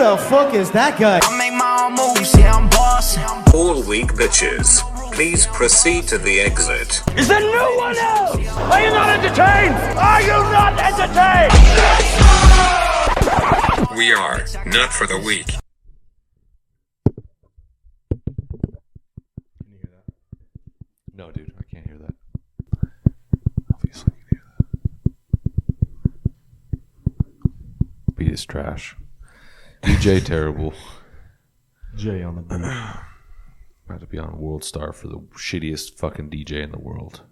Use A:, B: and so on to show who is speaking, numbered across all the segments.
A: the fuck is that guy?
B: I make my own moves, yeah, I'm bossing.
C: All weak bitches, please proceed to the exit.
D: Is there no one else? Are you not entertained? Are you not entertained?
C: We are not for the weak.
E: Can you hear that? No, dude, I can't hear that. Obviously, you can hear that. Beat is trash. DJ terrible.
F: Jay on the beat.
E: About to be on World Star for the shittiest fucking DJ in the world.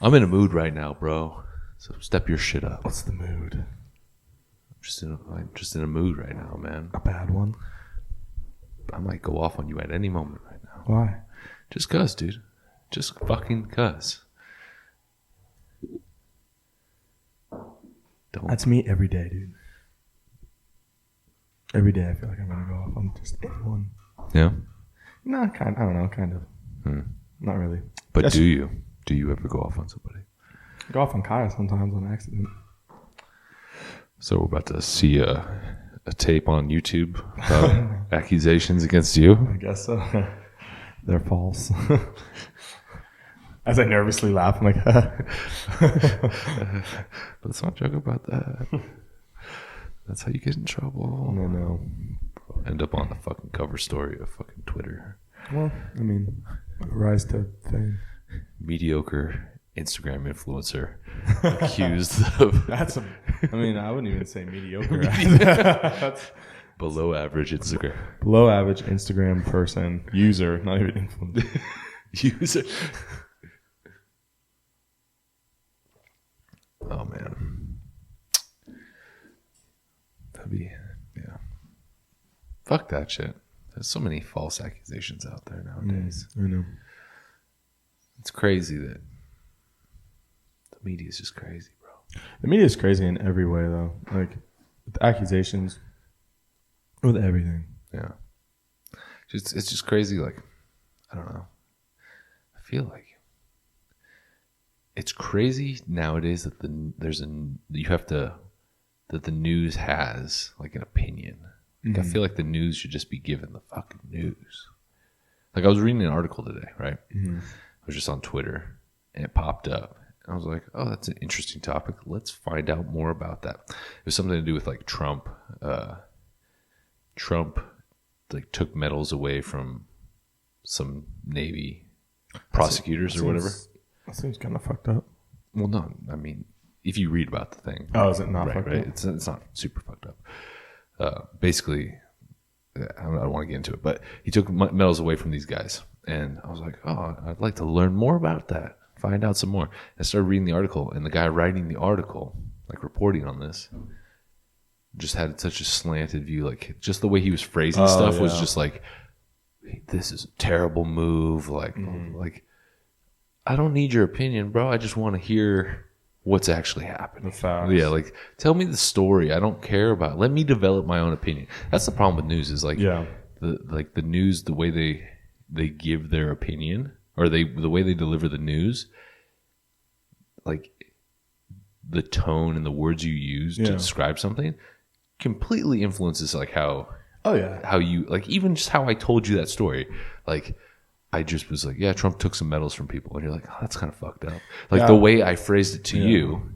E: I'm in a mood right now, bro. So step your shit up.
F: What's the mood?
E: I'm just in a mood right now, man.
F: A bad one?
E: I might go off on you at any moment right now.
F: Why?
E: Just cuz, dude. Just fucking cuz.
F: That's me every day, dude. Every day I feel like I'm gonna go off on just anyone.
E: Yeah?
F: No, I don't know, kind of. Not really.
E: But
F: Yes.
E: do you? Do you ever go off on somebody?
F: I go off on Kaya sometimes on accident.
E: So we're about to see a tape on YouTube about accusations against you.
F: I guess so. They're false. As I nervously laugh, I'm like,
E: Let's not joke about that. That's how you get in trouble.
F: no.
E: End up on the fucking cover story of fucking Twitter.
F: Well, I mean, rise to fame.
E: Mediocre Instagram influencer accused of
F: I wouldn't even say mediocre. That's
E: below average Instagram
F: below average Instagram person, user, not even influencer.
E: user. Oh man, yeah. Fuck that shit. There's so many false accusations out there nowadays.
F: I know.
E: It's crazy that the media is just crazy, bro.
F: The media is crazy in every way, though. Like, with accusations, with everything.
E: Yeah. It's just crazy. Like, I don't know. I feel like it's crazy nowadays that the news has like an opinion. Like, I feel like the news should just be given the fucking news. Like, I was reading an article today, right? I was just on Twitter and it popped up. I was like, oh, that's an interesting topic. Let's find out more about that. It was something to do with like Trump. Trump like took medals away from some Navy prosecutors or whatever.
F: That seems kind of fucked up.
E: Well, no, I mean, if you read about the thing.
F: Oh, is it not fucked up?
E: It's not super fucked up. Basically, I don't want to get into it, but he took medals away from these guys. And I was like, oh, I'd like to learn more about that. Find out some more. And I started reading the article, and the guy writing the article, like reporting on this, just had such a slanted view. Like, just the way he was phrasing stuff was just like, hey, this is a terrible move. Like, I don't need your opinion, bro. I just want to hear what's actually happening.
F: The facts.
E: Yeah, like, tell me the story. I don't care about. Let me develop my own opinion. That's the problem with news. Is like, the news, the way they give their opinion, or the way they deliver the news, like the tone and the words you use to describe something completely influences like how you, like, even just how I told you that story. Like, I just was like, yeah, Trump took some medals from people, and you're like, oh, that's kind of fucked up. Like, the way I phrased it to you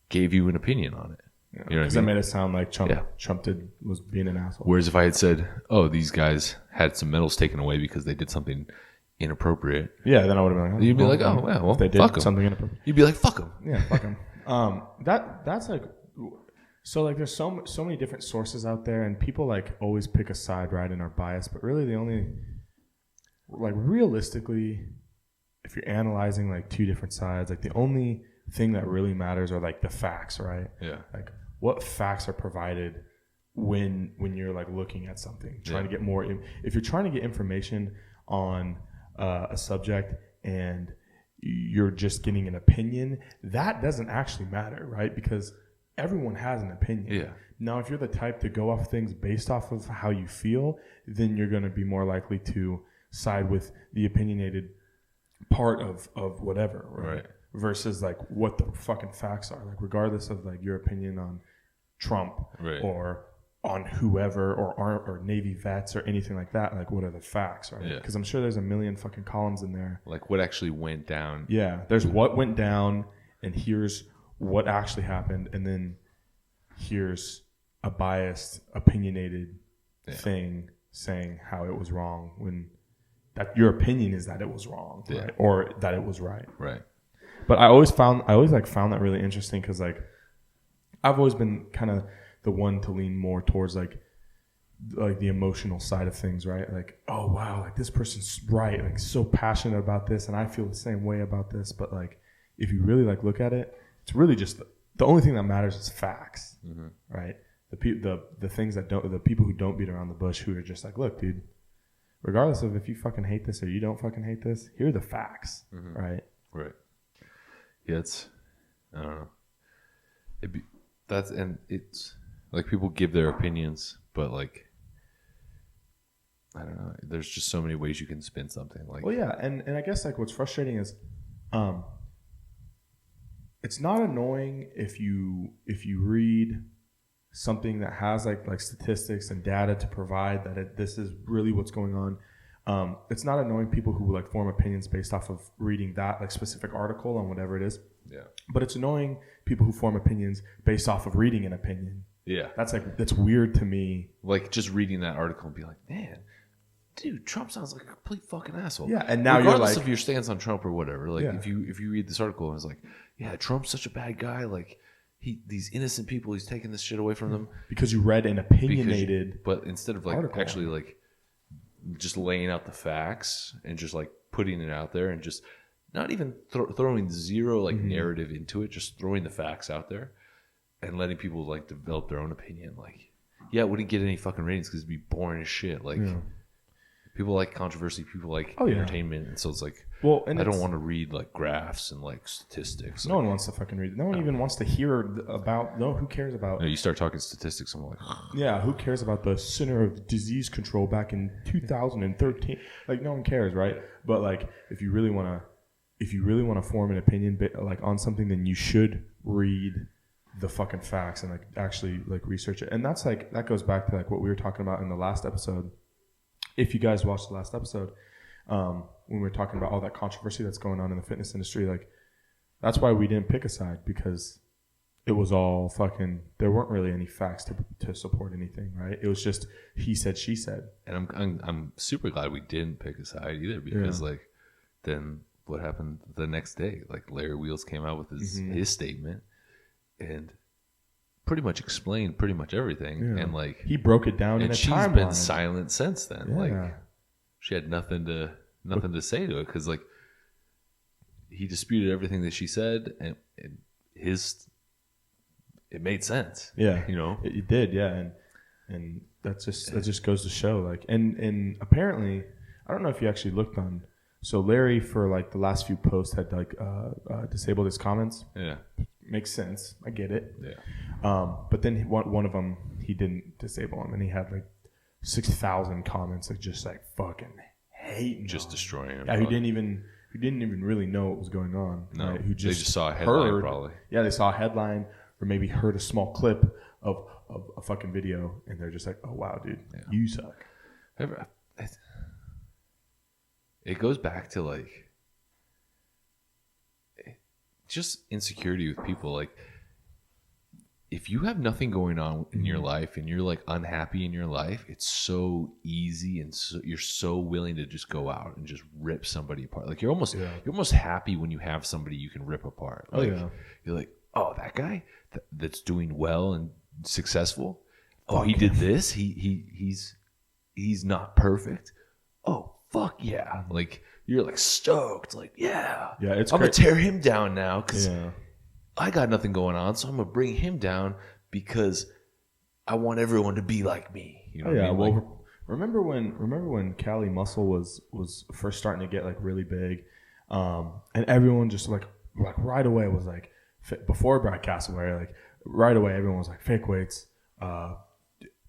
E: gave you an opinion on it. You know what I mean?
F: That made it sound like Trump was being an asshole.
E: Whereas if I had said, oh, these guys had some medals taken away because they did something inappropriate.
F: Yeah, then I would have been like,
E: you'd be like, oh, well,
F: if they did
E: fuck 'em.
F: something inappropriate.
E: You'd be like, fuck them.
F: Yeah, fuck them. That's like, so like there's so many different sources out there, and people like always pick a side, right, and are biased, but really the only, like, realistically, if you're analyzing like two different sides, like the only thing that really matters are like the facts, right? Yeah. Like, what facts are provided when you're like looking at something, trying to get more. If you're trying to get information on a subject and you're just getting an opinion, that doesn't actually matter, right? Because everyone has an opinion. Yeah. Now, if you're the type to go off things based off of how you feel, then you're going to be more likely to side with the opinionated part of whatever, right? Versus like what the fucking facts are. Like, regardless of like your opinion on Trump
E: right.
F: or on whoever or Navy vets or anything like that. Like, what are the facts, right? Because I'm sure there's a million fucking columns in there.
E: Like, what actually went down?
F: Yeah, there's what went down, and here's what actually happened, and then here's a biased, opinionated thing saying how it was wrong when that your opinion is that it was wrong, right? Or that it was right.
E: Right.
F: But I always found that really interesting because like I've always been kind of the one to lean more towards like the emotional side of things, right? Like, oh wow, like this person's right, like so passionate about this, and I feel the same way about this. But like, if you really like look at it, it's really just the only thing that matters is facts, right? The things that don't, the people who don't beat around the bush, who are just like, look, dude, regardless of if you fucking hate this or you don't fucking hate this, here are the facts, right?
E: Right. Yeah, I don't know. It's like people give their opinions, but like, I don't know. There's just so many ways you can spin something. Like,
F: well, yeah, and I guess like what's frustrating is, it's not annoying if you read something that has like statistics and data to provide that this is really what's going on. It's not annoying people who like form opinions based off of reading that like specific article on whatever it is.
E: Yeah. But
F: it's annoying people who form opinions based off of reading an opinion.
E: Yeah.
F: That's weird to me.
E: Like just reading that article and be like, man, dude, Trump sounds like a complete fucking asshole.
F: Yeah, and now
E: regardless
F: you're like,
E: of your stance on Trump or whatever. Like if you read this article and it's like, yeah, Trump's such a bad guy. Like these innocent people, he's taking this shit away from them
F: because you read an opinionated.
E: But instead of like article. Actually like just laying out the facts and just like putting it out there and just not even throwing zero like narrative into it, just throwing the facts out there and letting people like develop their own opinion. Like, yeah, it wouldn't get any fucking ratings because it'd be boring as shit. Like. Yeah. People like controversy. People like entertainment, and so it's like, well, and I don't want to read like graphs and like statistics.
F: No one wants to fucking read. No one even wants to hear about. No, who cares about?
E: No, you start talking statistics, I'm like,
F: yeah, who cares about the Center of Disease Control back in 2013? Like, no one cares, right? But like, if you really want to form an opinion like on something, then you should read the fucking facts and like actually like research it. And that's like that goes back to like what we were talking about in the last episode. If you guys watched the last episode, when we were talking about all that controversy that's going on in the fitness industry, like that's why we didn't pick a side, because it was all fucking. There weren't really any facts to support anything, right? It was just he said, she said.
E: And I'm super glad we didn't pick a side either, because like then what happened the next day? Like Larry Wheels came out with his statement and pretty much explained pretty much everything, and like
F: he broke it down in a
E: she's
F: timeline.
E: Been silent since then. Like she had nothing to say to it, because like he disputed everything that she said, and it made sense.
F: Yeah,
E: you know,
F: it did. Yeah, and that just goes to show like, and apparently I don't know if you actually looked on. So Larry, for like the last few posts, had like disabled his comments.
E: Yeah.
F: Makes sense. I get it.
E: Yeah.
F: But then one of them, he didn't disable him, and he had like 6,000 comments of just like fucking hating,
E: just destroying him.
F: Yeah, who didn't even really know what was going on.
E: No,
F: right? Who
E: they just saw a headline probably.
F: Yeah, they saw a headline or maybe heard a small clip of a fucking video, and they're just like, oh wow, dude, you suck.
E: It goes back to like just insecurity with people. Like if you have nothing going on in your life and you're like unhappy in your life, it's so easy, and you're so willing to just go out and just rip somebody apart. Like you're almost happy when you have somebody you can rip apart. Like, you're like, oh, that guy that's doing well and successful. Oh, he did this. He's not perfect. Oh, fuck yeah. Like you're like stoked. Like, yeah,
F: it's
E: I'm going to tear him down now because I got nothing going on. So I'm going to bring him down because I want everyone to be like me. You know what I mean?
F: Well,
E: like,
F: remember when Cali Muscle was first starting to get like really big, and everyone just like right away was like, before broadcast where like right away everyone was like fake weights,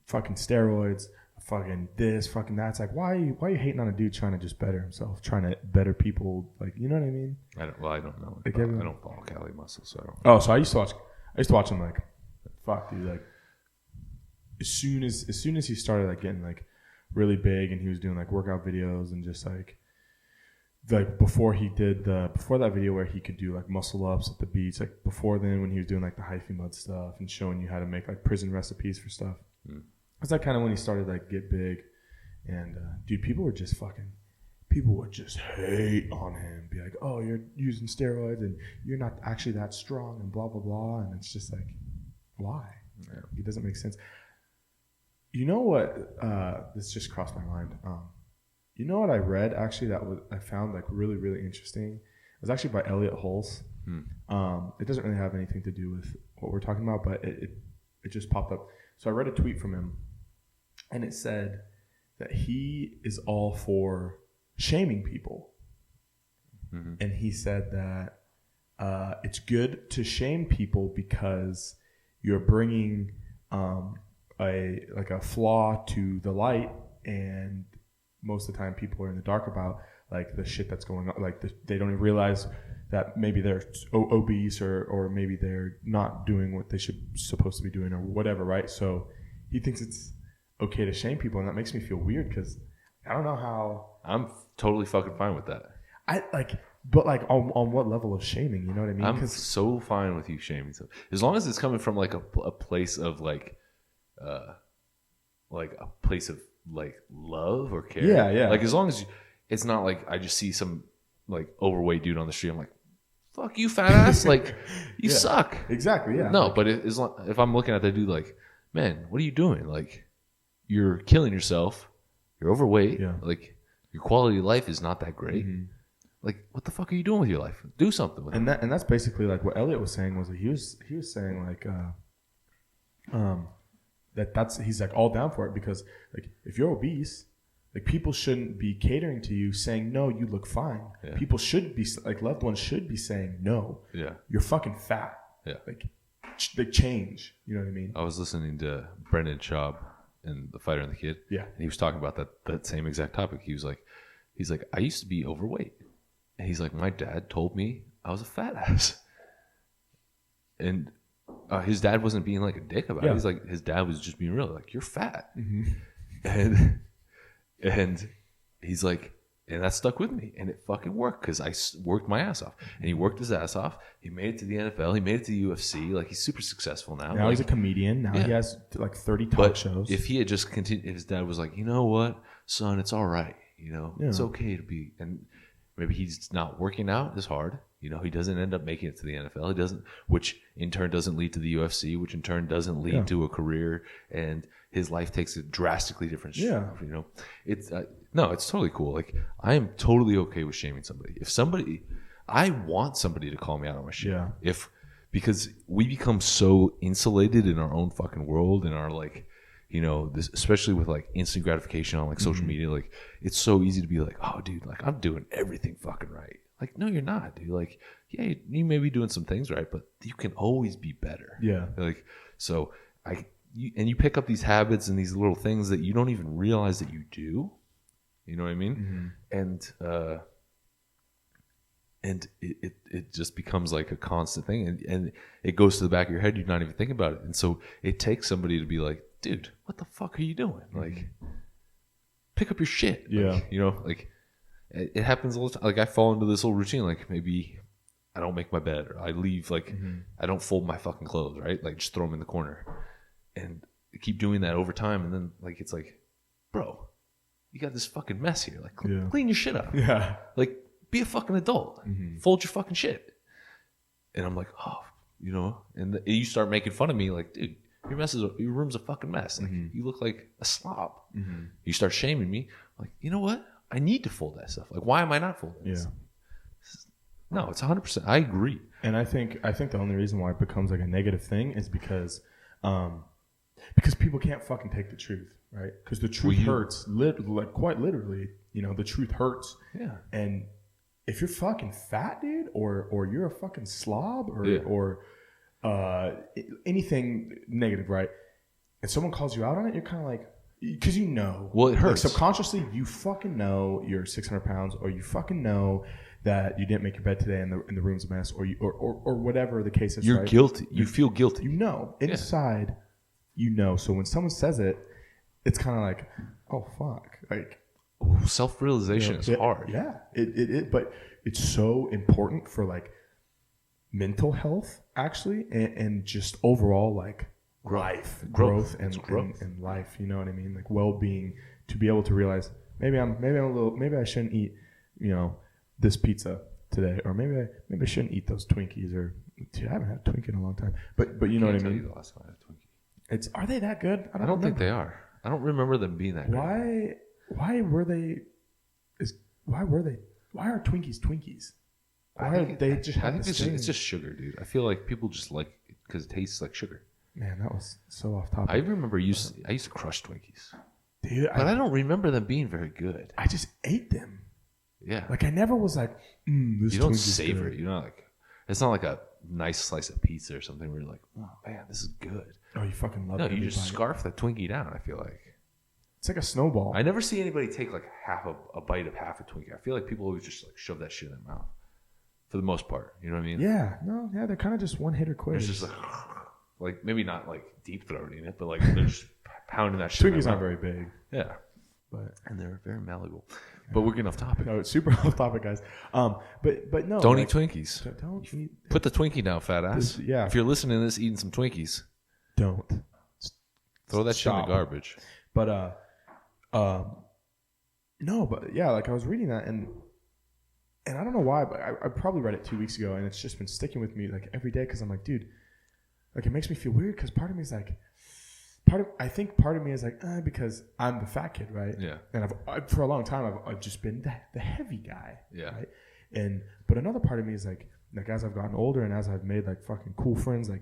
F: fucking steroids, fucking this, fucking that. It's like, why are you hating on a dude trying to just better himself, trying to better people? Like, you know what I mean?
E: I don't know.
F: Like
E: I don't follow Cali Muscle, so I don't.
F: Oh, so I used to watch him like, fuck, dude. Like, as soon as he started like getting like really big and he was doing like workout videos and just like before that video where he could do like muscle ups at the beach, like before then when he was doing like the hyphy mud stuff and showing you how to make like prison recipes for stuff. It's like kind of when he started like get big, and dude, people would just hate on him, be like, oh, you're using steroids and you're not actually that strong and blah blah blah, and it's just like, why? Yeah. It doesn't make sense. You know what? This just crossed my mind. You know what I read actually I found like really really interesting. It was actually by Elliot Hulse. It doesn't really have anything to do with what we're talking about, but it just popped up. So I read a tweet from him, and it said that he is all for shaming people, and he said that it's good to shame people because you're bringing a flaw to the light, and most of the time people are in the dark about like the shit that's going on. Like they don't even realize that maybe they're obese or maybe they're not doing what they supposed to be doing or whatever, right? So he thinks it's okay to shame people, and that makes me feel weird because I don't know how.
E: I'm totally fucking fine with that.
F: But on what level of shaming? You know what I mean?
E: I'm so fine with you shaming stuff as long as it's coming from like a place of like a place of like love or care.
F: Yeah.
E: Like as long as it's not like I just see some like overweight dude on the street, I'm like, fuck you, fat ass. Like you suck.
F: Exactly. Yeah.
E: No, but if I'm looking at that dude like, man, what are you doing? Like you're killing yourself. You're overweight. Yeah. Like your quality of life is not that great. Like what the fuck are you doing with your life? Do something with it.
F: And that's basically like what Elliot was saying was that he was saying like he's like all down for it because like if you're obese, like people shouldn't be catering to you saying no, you look fine. Yeah. People should be like loved ones should be saying no. Yeah. You're fucking fat. Yeah. Like they change. You know what I mean?
E: I was listening to Brendan Schaub and The Fighter and the Kid. Yeah. And he was talking about that same exact topic. He's like, I used to be overweight. And he's like, my dad told me I was a fat ass. And his dad wasn't being like a dick about it. He's like, his dad was just being real. Like, you're fat. And he's like, and that stuck with me. And it fucking worked because I worked my ass off. And he worked his ass off. He made it to the NFL. He made it to the UFC. Like, he's super successful now.
F: Now he's a comedian. Now he has like 30 talk shows.
E: If he had just continued, if his dad was like, you know what, son, it's all right. You know, it's okay to be. And maybe he's not working out as hard. You know, he doesn't end up making it to the NFL. He doesn't, which in turn doesn't lead to the UFC, which in turn doesn't lead to a career, and his life takes a drastically different shape. You know, it's it's totally cool. Like I am totally okay with shaming somebody. I want somebody to call me out on my shit. Yeah. Because we become so insulated in our own fucking world and our like, you know, this, especially with like instant gratification on like social media, like it's so easy to be like, oh dude, like I'm doing everything fucking right. Like, no, you're not, dude. Like, yeah, you may be doing some things right, but you can always be better. Yeah. Like, so you pick up these habits and these little things that you don't even realize that you do. You know what I mean? And it just becomes like a constant thing, and it goes to the back of your head. You're not even thinking about it, and so it takes somebody to be like, dude, what the fuck are you doing? Like, pick up your shit. Yeah. Like, you know, like. It happens all the time. Like I fall into this whole routine. Like maybe I don't make my bed, or I leave. Like I don't fold my fucking clothes. Right? Like just throw them in the corner, and I keep doing that over time. And then like it's like, bro, you got this fucking mess here. Like clean your shit up. Yeah. Like be a fucking adult. Fold your fucking shit. And I'm like, oh, you know. And you start making fun of me. Like, dude, your room's a fucking mess. Like you look like a slob. You start shaming me. Like, you know what? I need to fold that stuff. Like, why am I not folding this? No, it's 100%. I agree.
F: And I think the only reason why it becomes like a negative thing is because people can't fucking take the truth, right? Because the truth hurts, like quite literally. You know, the truth hurts. Yeah. And if you're fucking fat, dude, or you're a fucking slob, or anything negative, right? And someone calls you out on it, you're kind of like. Because you know.
E: Well, it hurts.
F: Like subconsciously, you fucking know you're 600 pounds, or you fucking know that you didn't make your bed today and the room's a mess, or whatever the case is.
E: You're guilty. You feel guilty.
F: You know. Inside, you know. So when someone says it, it's kind of like, oh fuck, like
E: self-realization is hard.
F: Yeah, but it's so important for like mental health actually, and just overall like growth and life. You know what I mean? Like well-being, to be able to realize maybe I shouldn't eat, this pizza today, or maybe I shouldn't eat those Twinkies, or dude, I haven't had a Twinkie in a long time. But you know what I mean?
E: The last time I had a Twinkie.
F: Are they that good?
E: I don't think they are. I don't remember them being that good.
F: Why are Twinkies Twinkies? I think
E: it's just sugar, dude. I feel like people just like it because it tastes like sugar.
F: Man, that was so off topic.
E: I remember I used to crush Twinkies,
F: dude,
E: but I don't remember them being very good.
F: I just ate them.
E: Yeah,
F: like I never was like, this.
E: You don't
F: Twinkies
E: savor
F: good.
E: it. You know, like it's not like a nice slice of pizza or something where you're like, oh man, this is good.
F: Oh, you fucking love it.
E: No, you just scarf that Twinkie down. I feel like
F: it's like a snowball.
E: I never see anybody take like a bite of half a Twinkie. I feel like people always just like shove that shit in their mouth for the most part. You know what I mean?
F: Yeah, they're kind of just one hitter quiz.
E: It's just like maybe not like deep throating it, but like they're just pounding that shit.
F: Twinkies aren't very big.
E: Yeah, and they're very malleable. But we're getting off topic.
F: No, it's super off topic, guys. But no,
E: don't eat Twinkies.
F: Don't eat.
E: Put the Twinkie down, fat ass.
F: Yeah.
E: If you're listening to this, eating some Twinkies,
F: don't
E: throw that shit in the garbage.
F: But no, but yeah, like I was reading that and I don't know why, but I probably read it 2 weeks ago, and it's just been sticking with me like every day because I'm like, dude, like it makes me feel weird because part of me is like. I think part of me is like, because I'm the fat kid, right?
E: Yeah.
F: And for a long time, I've just been the heavy guy.
E: Yeah.
F: Right? But another part of me is like as I've gotten older and as I've made like fucking cool friends like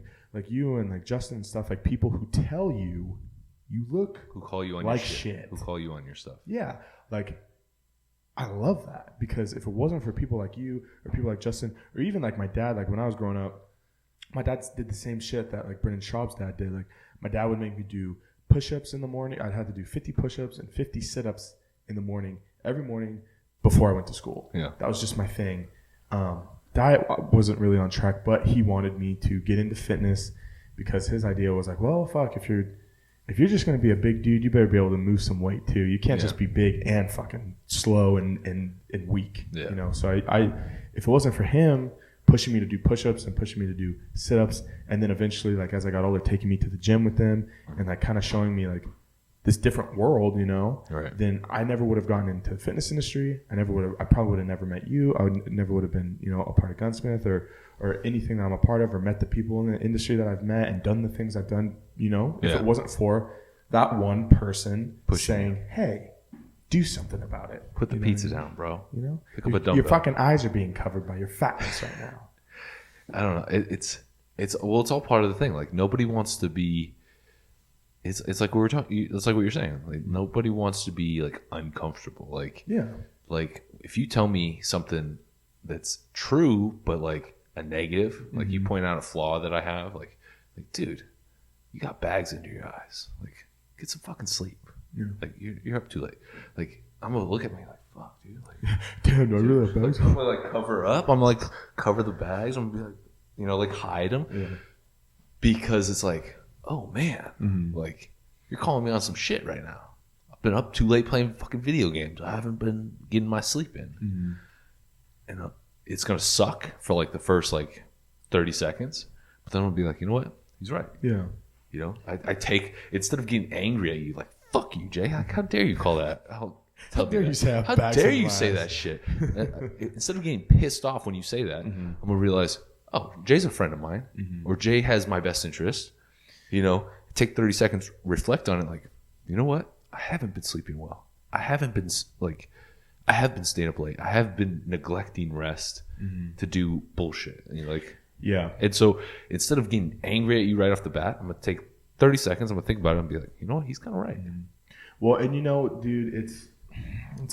F: you and like Justin and stuff, like people who tell you look
E: who call you on
F: like
E: your shit. Who call you on your stuff.
F: Yeah. Like I love that because if it wasn't for people like you or people like Justin or even like my dad, like when I was growing up, my dad did the same shit that like Brendan Schaub's dad did. Like my dad would make me do push-ups in the morning. I'd have to do 50 push-ups and 50 sit-ups in the morning, every morning before I went to school. Yeah. That was just my thing. Diet wasn't really on track, but he wanted me to get into fitness because his idea was like, well, fuck, if you're just going to be a big dude, you better be able to move some weight too. You can't just be big and fucking slow and weak. Yeah. So I if it wasn't for him pushing me to do push-ups and pushing me to do sit-ups, and then eventually, like as I got older, taking me to the gym with them and like kind of showing me like this different world, right. Then I never would have gone into the fitness industry. I probably would have never met you. I never would have been, a part of Gunsmith or anything that I'm a part of, or met the people in the industry that I've met and done the things I've done, if it wasn't for that one person saying, hey, do something about it.
E: Put the pizza down, bro. Pick up a dumbbell.
F: Your fucking eyes are being covered by your fatness right now.
E: I don't know. It's all part of the thing. Like nobody wants to be. It's like we were talking. It's like what you're saying. Like nobody wants to be like uncomfortable. Like Like if you tell me something that's true but like a negative, like you point out a flaw that I have, like dude, you got bags under your eyes. Like get some fucking sleep. Yeah. Like you're up too late. Like I'm gonna look at me like fuck, dude. Like
F: damn, do I really have bags?
E: I'm gonna like cover up. I'm like cover the bags. I'm gonna be like like hide them. Yeah. Because it's like, oh man, like you're calling me on some shit right now. I've been up too late playing fucking video games. I haven't been getting my sleep in, and it's gonna suck for like the first like 30 seconds. But then I'll be like, you know what? He's right.
F: Yeah.
E: I take instead of getting angry at you like. Fuck you, Jay. How dare you call that? How dare you say that shit? Instead of getting pissed off when you say that, I'm going to realize, oh, Jay's a friend of mine, or Jay has my best interest. Take 30 seconds, reflect on it like, you know what? I haven't been sleeping well. I have been staying up late. I have been neglecting rest to do bullshit. And
F: yeah.
E: And so instead of getting angry at you right off the bat, I'm going to take 30 seconds, I'm going to think about it and be like, you know what? He's kind of right.
F: Well, and dude, it's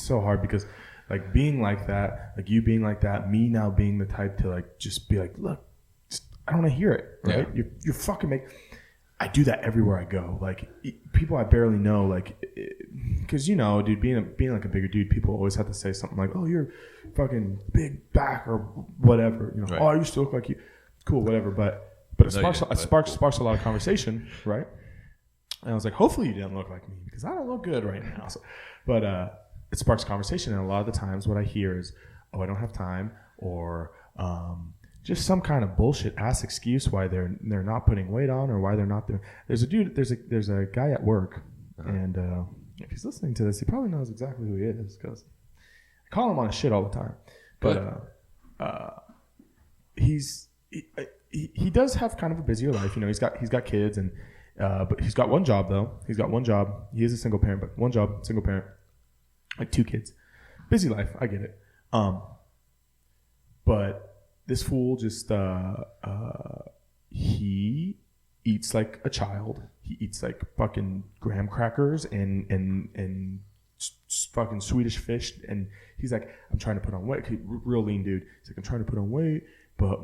F: so hard because like being like that, like you being like that, me now being the type to like just be like, look, I don't want to hear it, right? Yeah. You're fucking I do that everywhere I go. Like people I barely know, like, because dude, being like a bigger dude, people always have to say something like, oh, you're fucking big back or whatever. Right. Oh, I used to look like you. Cool, whatever, but it sparks a lot of conversation, right? And I was like, hopefully you didn't look like me because I don't look good right now. So, but it sparks conversation. And a lot of the times what I hear is, oh, I don't have time, or just some kind of bullshit ass excuse why they're not putting weight on, or why they're not there. There's a guy at work, and if he's listening to this, he probably knows exactly who he is because I call him on his shit all the time. But he does have kind of a busier life. You know, he's got kids, and but he's got one job though. He's got one job. He is a single parent, but one job, single parent, like 2 kids. Busy life, I get it. But this fool just he eats like a child. He eats like fucking graham crackers and fucking Swedish fish. And he's like, I'm trying to put on weight. Real lean dude. He's like, I'm trying to put on weight, but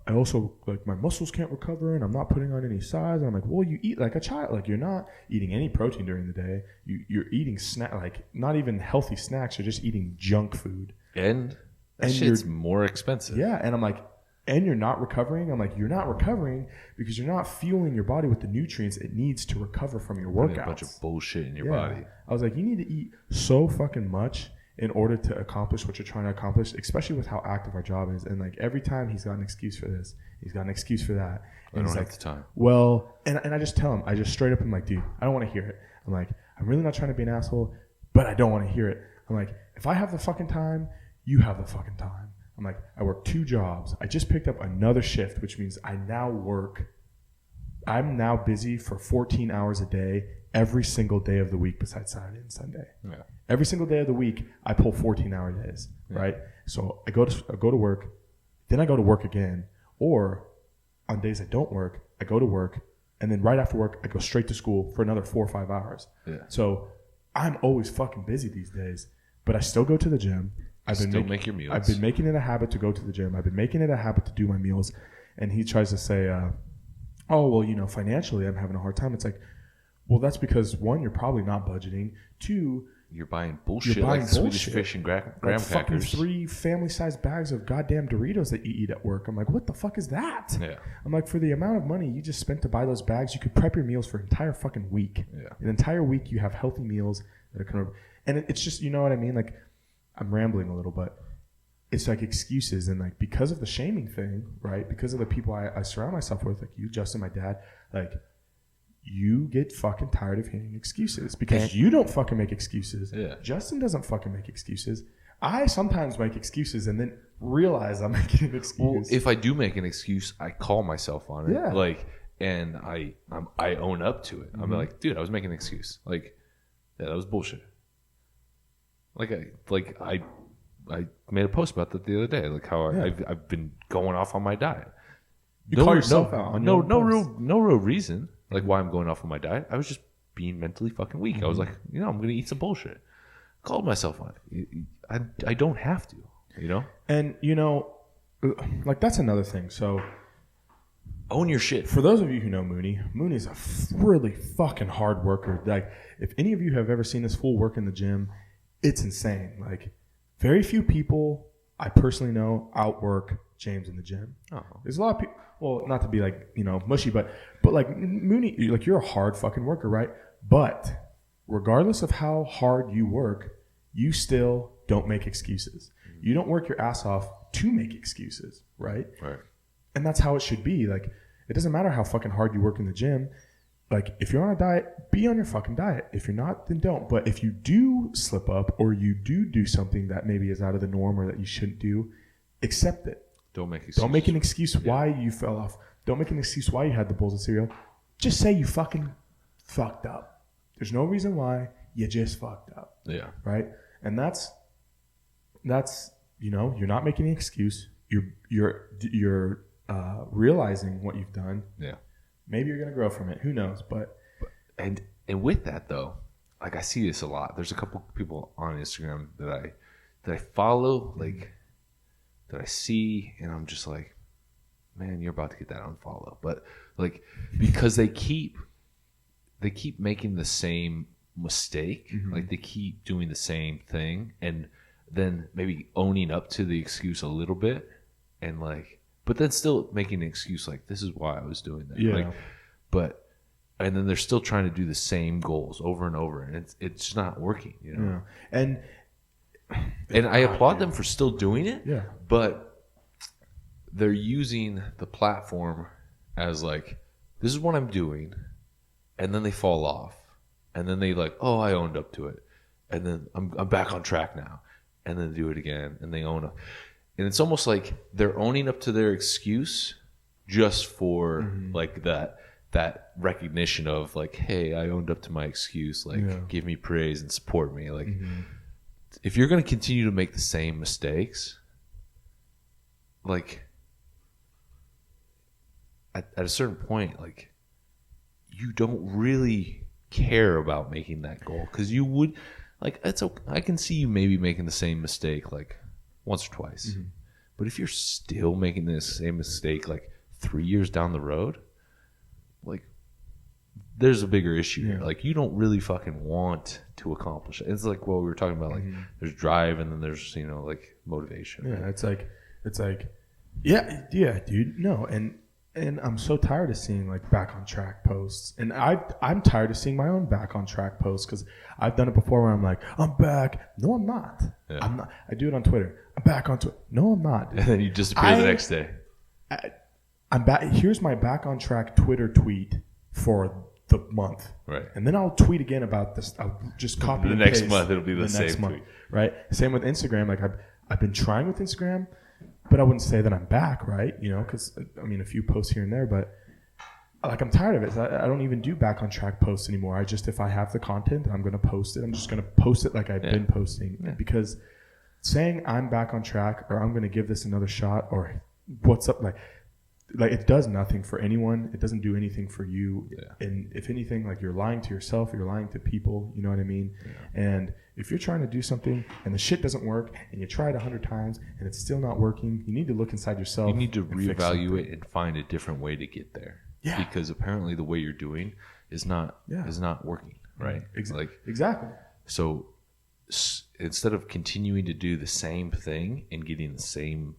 F: I also, like, my muscles can't recover, and I'm not putting on any size. And I'm like, well, you eat like a child. Like, you're not eating any protein during the day. You're eating like not even healthy snacks. You're just eating junk food.
E: And that shit's more expensive.
F: Yeah, and I'm like, and you're not recovering? I'm like, you're not recovering because you're not fueling your body with the nutrients it needs to recover from your workouts.
E: A bunch of bullshit in your body.
F: I was like, you need to eat so fucking much in order to accomplish what you're trying to accomplish, especially with how active our job is. And like every time he's got an excuse for this, he's got an excuse for that. And
E: I don't
F: have
E: the time.
F: Well, and I just tell him, I just straight up am like, dude, I don't want to hear it. I'm like, I'm really not trying to be an asshole, but I don't want to hear it. I'm like, if I have the fucking time, you have the fucking time. I'm like, I work 2 jobs. I just picked up another shift, which means I'm now busy for 14 hours a day every single day of the week besides Saturday and Sunday. Yeah. Every single day of the week, I pull 14-hour days, right? So I go to work, then I go to work again, or on days I don't work, I go to work, and then right after work, I go straight to school for another 4 or 5 hours. Yeah. So I'm always fucking busy these days, but I still go to the gym.
E: Make your meals.
F: I've been making it a habit to go to the gym. I've been making it a habit to do my meals. And he tries to say, oh, well, you know, financially I'm having a hard time. It's like, well, that's because 1, you're probably not budgeting. 2,
E: you're buying bullshit like Swedish fish and graham crackers.
F: Fucking 3 family-sized bags of goddamn Doritos that you eat at work. I'm like, what the fuck is that? Yeah. I'm like, for the amount of money you just spent to buy those bags, you could prep your meals for an entire fucking week. Yeah. An entire week you have healthy meals that are kind of, and it's just, you know what I mean? Like, I'm rambling a little, but it's like excuses. And like, because of the shaming thing, right? Because of the people I surround myself with, like you, Justin, my dad, like, you get fucking tired of hearing excuses because you don't fucking make excuses. Yeah. Justin doesn't fucking make excuses. I sometimes make excuses and then realize I'm making an excuse.
E: Well, if I do make an excuse, I call myself on it. Yeah. Like, and I own up to it. I'm like, dude, I was making an excuse. Like, yeah, that was bullshit. I made a post about that the other day. Like how I've been going off on my diet.
F: You call yourself out on
E: no real reason like why I'm going off on my diet. I was just being mentally fucking weak. I was like, you know, I'm gonna eat some bullshit. Called myself on it. I don't have to, you know.
F: And you know, like that's another thing. So
E: own your shit.
F: For those of you who know Mooney's a really fucking hard worker. Like if any of you have ever seen this fool work in the gym, it's insane. Like, very few people I personally know outwork James in the gym. Oh. There's a lot of people. Well, not to be like, you know, mushy, but like Mooney, like you're a hard fucking worker, right? But regardless of how hard you work, you still don't make excuses. You don't work your ass off to make excuses, right? Right. And that's how it should be. Like, it doesn't matter how fucking hard you work in the gym. Like, if you're on a diet, be on your fucking diet. If you're not, then don't. But if you do slip up or you do something that maybe is out of the norm or that you shouldn't do, accept it.
E: Don't make excuses.
F: Don't make an excuse why you fell off. Don't make an excuse why you had the bowls of cereal. Just say you fucking fucked up. There's no reason why. You just fucked up. Yeah. Right? And that's you know, you're not making an excuse. You're realizing what you've done. Yeah. Maybe you're gonna grow from it. Who knows? But
E: and with that though, like I see this a lot. There's a couple people on Instagram that I follow, like that I see, and I'm just like, man, you're about to get that unfollow. But like because they keep making the same mistake, like they keep doing the same thing, and then maybe owning up to the excuse a little bit, and like. But then still making an excuse like, this is why I was doing that. Yeah. Like, but and then they're still trying to do the same goals over and over, and it's not working, you know.
F: Yeah.
E: And I applaud them for still doing it.
F: Yeah.
E: But they're using the platform as like, this is what I'm doing, and then they fall off, and then they like, oh, I owned up to it, and then I'm back on track now, and then they do it again, and they own up, and it's almost like they're owning up to their excuse just for like that recognition of like, hey, I owned up to my excuse, like give me praise and support me, like. If you're going to continue to make the same mistakes, like at a certain point, like you don't really care about making that goal, because you would like, it's okay. I can see you maybe making the same mistake like once or twice, but if you're still making the same mistake like 3 years down the road, like there's a bigger issue here. Like you don't really fucking want to accomplish it. It's like what we were talking about, like there's drive and then there's, you know, like motivation.
F: Yeah, it's like yeah, dude. No, and I'm so tired of seeing like back on track posts, and I'm tired of seeing my own back on track posts, because I've done it before where I'm like, I'm back. No, I'm not. Yeah. I'm not. I do it on Twitter. I'm back on Twitter. No, I'm not.
E: And then you disappear the next day.
F: I'm back. Here's my back on track Twitter tweet for the month,
E: right?
F: And then I'll tweet again about this. I'll just copy
E: the next month. It'll be the same next month,
F: right? Same with Instagram. Like I've been trying with Instagram, but I wouldn't say that I'm back, right? You know, because I mean a few posts here and there, but like I'm tired of it. I don't even do back on track posts anymore. I just, if I have the content, I'm going to post it. I'm just going to post it like I've been posting, because saying I'm back on track or I'm going to give this another shot or what's up, like it does nothing for anyone. It doesn't do anything for you. Yeah. And if anything, like you're lying to yourself, you're lying to people, you know what I mean? Yeah. And if you're trying to do something and the shit doesn't work and you try it 100 times and it's still not working, you need to look inside yourself.
E: You need to reevaluate and find a different way to get there. Yeah. Because apparently the way you're doing is not working, right?
F: Exactly.
E: So instead of continuing to do the same thing and getting the same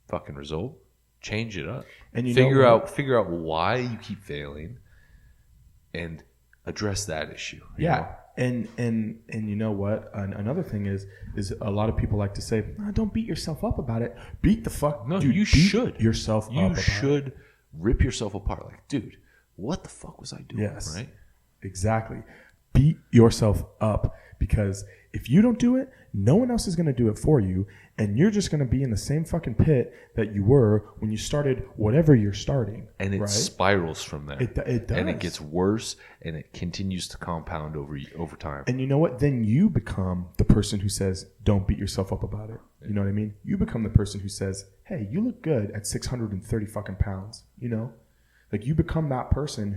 E: fucking result, change it up, and figure out why you keep failing, and address that issue. You know?
F: And you know what? Another thing is a lot of people like to say, "Don't beat yourself up about it." Beat the fuck.
E: No,
F: dude,
E: you should
F: yourself.
E: You should rip yourself apart. Like, dude, what the fuck was I doing?
F: Yes,
E: right.
F: Exactly. Beat yourself up, because if you don't do it, no one else is going to do it for you, and you're just going to be in the same fucking pit that you were when you started whatever you're starting.
E: And it spirals from there.
F: It does.
E: And it gets worse, and it continues to compound over time.
F: And you know what? Then you become the person who says, don't beat yourself up about it. You know what I mean? You become the person who says, hey, you look good at 630 fucking pounds, you know? Like you become that person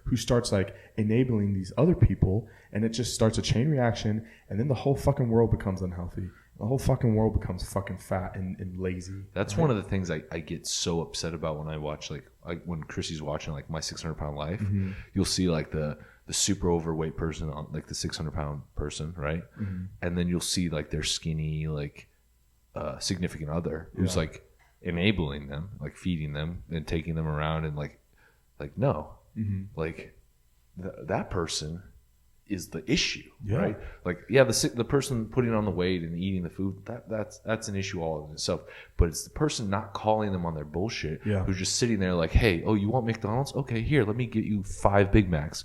F: who starts like enabling these other people, and it just starts a chain reaction, and then the whole fucking world becomes unhealthy. The whole fucking world becomes fucking fat and lazy.
E: That's one of the things I get so upset about when I watch like when Chrissy's watching like My 600 Pound Life. Mm-hmm. You'll see like the super overweight person on like the 600 pound person, right? Mm-hmm. And then you'll see like their skinny like significant other who's like enabling them, like feeding them and taking them around, and like no, like that person is the issue, right? Like, the person putting on the weight and eating the food, that's an issue all in itself. But it's the person not calling them on their bullshit, who's just sitting there like, hey, oh, you want McDonald's? Okay, here, let me get you 5 Big Macs,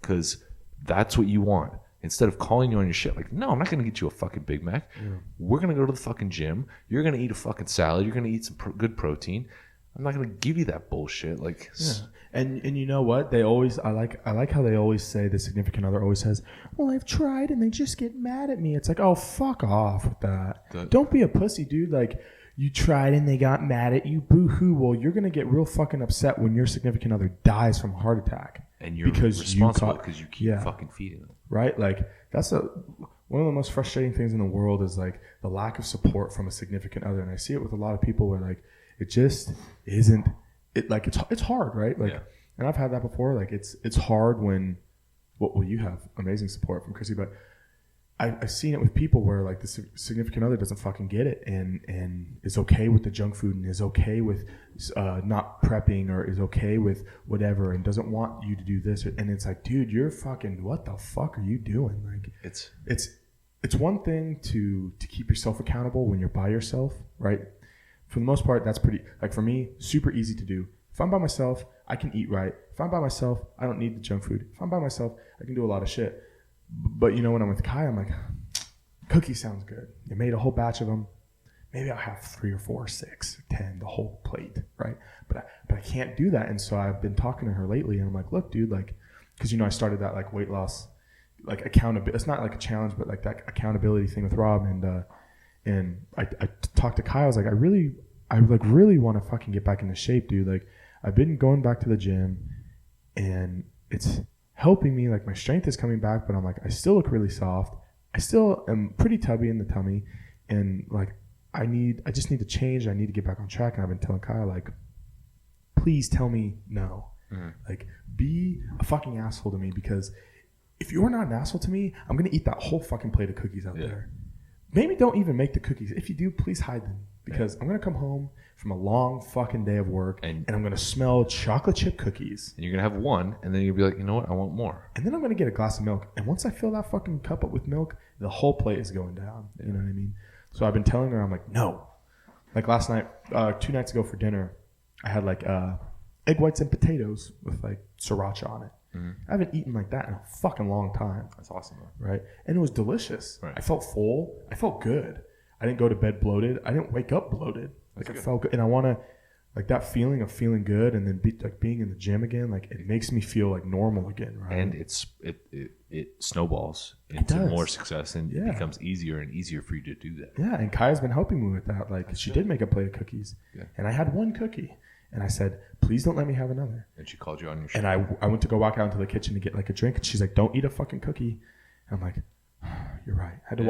E: because that's what you want. Instead of calling you on your shit, like, no, I'm not going to get you a fucking Big Mac. Yeah. We're going to go to the fucking gym. You're going to eat a fucking salad. You're going to eat some good protein. I'm not going to give you that bullshit. Like,
F: and you know what? They always, I like how they always say, the significant other always says, well, I've tried and they just get mad at me. It's like, oh, fuck off with that. Don't be a pussy, dude. Like, you tried and they got mad at you. Boo hoo. Well, you're going to get real fucking upset when your significant other dies from a heart attack.
E: And you're responsible because you keep fucking feeding them.
F: Right? Like, that's one of the most frustrating things in the world is like the lack of support from a significant other. And I see it with a lot of people where like, it just isn't it, like it's hard, right? Like, and I've had that before. Like it's hard when, well, you have amazing support from Chrissy, but I've seen it with people where like the significant other doesn't fucking get it and is okay with the junk food and is okay with not prepping or is okay with whatever and doesn't want you to do this. And it's like, dude, you're fucking, what the fuck are you doing? Like it's one thing to keep yourself accountable when you're by yourself, right? For the most part, that's pretty, like for me, super easy to do. If I'm by myself, I can eat right. If I'm by myself, I don't need the junk food. If I'm by myself, I can do a lot of shit. But you know, when I'm with Kai, I'm like, cookie sounds good. You made a whole batch of them. Maybe I'll have 3 or 4, 6, 10, the whole plate, right? But I can't do that. And so I've been talking to her lately, and I'm like, look, dude, like, because you know I started that like weight loss, like accountability. It's not like a challenge, but like that accountability thing with Rob. And I talked to Kai. I was like, I really want to fucking get back into shape, dude. Like, I've been going back to the gym, and it's helping me. Like, my strength is coming back, but I'm like, I still look really soft. I still am pretty tubby in the tummy, and like, I just need to change. I need to get back on track. And I've been telling Kyle, like, please tell me no. Like, be a fucking asshole to me, because if you're not an asshole to me, I'm gonna eat that whole fucking plate of cookies out there. Maybe don't even make the cookies. If you do, please hide them, because I'm gonna come home from a long fucking day of work, and I'm going to smell chocolate chip cookies.
E: And you're going to have one, and then you'll be like, you know what? I want more.
F: And then I'm going to get a glass of milk. And once I fill that fucking cup up with milk, the whole plate is going down. Yeah. You know what I mean? So I've been telling her, I'm like, no. Like last night, 2 nights ago for dinner, I had like egg whites and potatoes with like sriracha on it. I haven't eaten like that in a fucking long time.
E: That's awesome,
F: right? And it was delicious.
E: Right.
F: I felt full. I felt good. I didn't go to bed bloated. I didn't wake up bloated. Like, I felt good. And I want to, like, that feeling of feeling good and then like being in the gym again, like, it makes me feel like normal again, right?
E: And it snowballs into more success, and it becomes easier and easier for you to do that.
F: Yeah, and Kaya's been helping me with that. Like, she did make a plate of cookies, and I had one cookie, and I said, please don't let me have another.
E: And she called you on your shoulder.
F: And I went to go walk out into the kitchen to get like a drink, and she's like, don't eat a fucking cookie. And I'm like, oh, you're right. I had to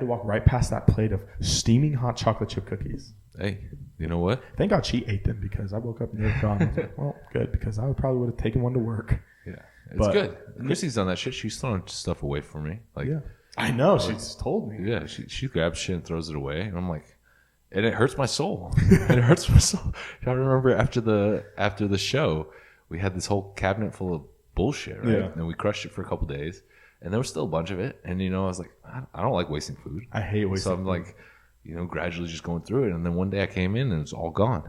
F: walk right past that plate of steaming hot chocolate chip cookies.
E: Hey, you know what?
F: Thank God she ate them, because I woke up and they were gone. I was like, well, good, because I probably would have taken one to work.
E: Yeah, it's good. Chrissy's done that shit. She's thrown stuff away from me. Like,
F: I know. She's told me.
E: Yeah, she grabs shit and throws it away, and I'm like, and it hurts my soul. It hurts my soul. I remember after the show, we had this whole cabinet full of bullshit, right? Yeah. And we crushed it for a couple days, and there was still a bunch of it. And you know, I was like, I don't like wasting food.
F: I hate wasting.
E: So I'm like, you know, gradually just going through it. And then one day I came in and it was all gone.